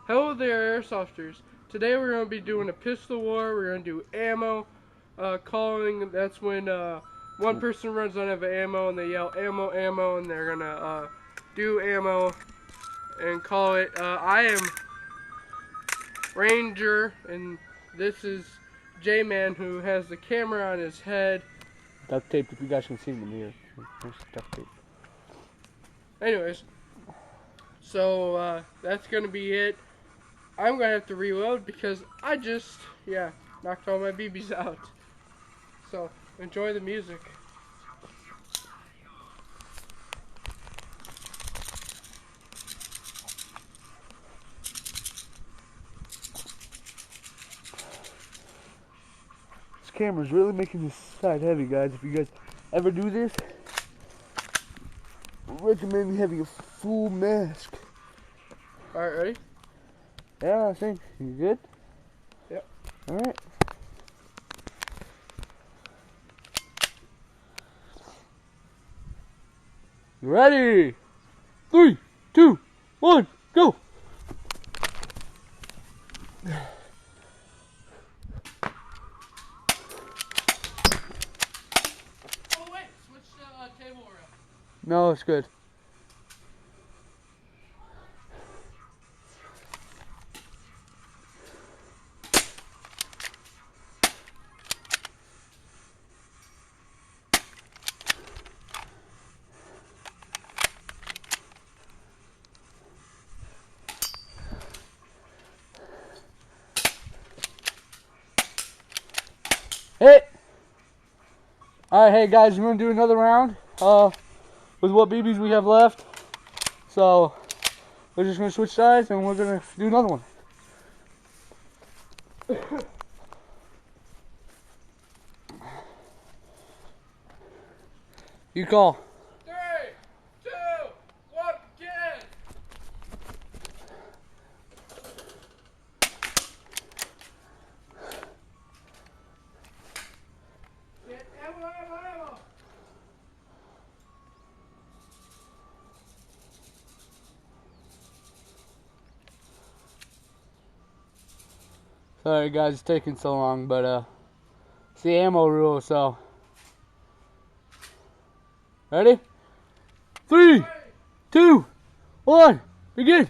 Hello there, airsofters. Today we're going to be doing a pistol war. We're going to do ammo calling. That's when one person runs out of ammo and they yell ammo, ammo, and they're going to do ammo and call it. I am Ranger, and this is J-Man, who has the camera on his head. Duct tape, if you guys can see in the mirror. There's duct tape. Anyways, so that's going to be it. I'm going to have to reload because I just, knocked all my BBs out. So, enjoy the music. This camera's really making this side heavy, guys. If you guys ever do this, I recommend having a full mask. Alright, ready? Yeah, I think. You good? Yep. Alright. Ready? 3, 2, 1, go! Oh wait, switch the table around. No, it's good. Hit! Alright, hey guys, we're going to do another round with what BBs we have left. So, we're just going to switch sides and we're going to do another one. You call. 3, 2, 1, begin! Get ammo, ammo, ammo! Sorry guys, it's taking so long, but it's the ammo rule, so. Ready? 3, 2, 1, begin!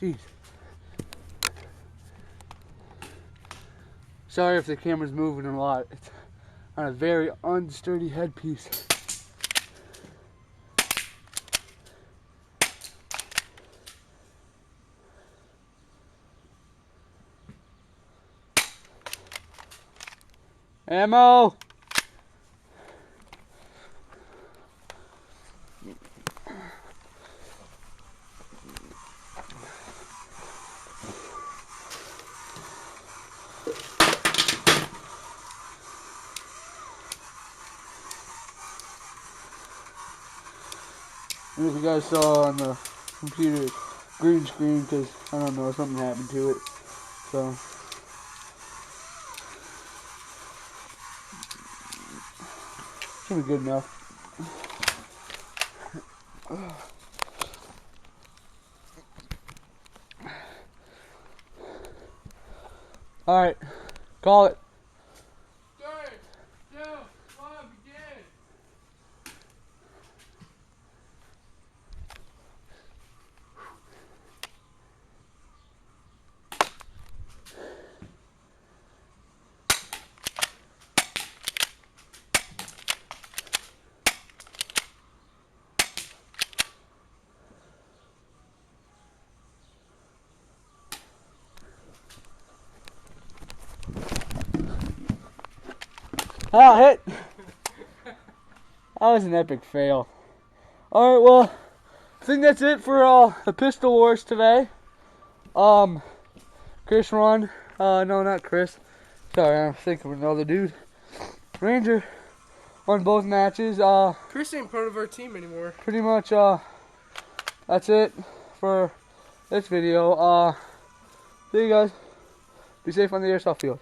Jeez. Sorry if the camera's moving a lot. It's on a very unsturdy headpiece. Ammo! And if you guys saw on the computer, green screen, because I don't know, something happened to it. So, should be good enough. Alright, call it. 3, 2, 1, begin! Ah, hit! That was an epic fail. Alright, well, I think that's it for the Pistol Wars today. Chris won. No, not Chris. Sorry, I'm thinking of another dude. Ranger won both matches. Chris ain't part of our team anymore. Pretty much, that's it for this video. See you guys. Be safe on the airsoft field.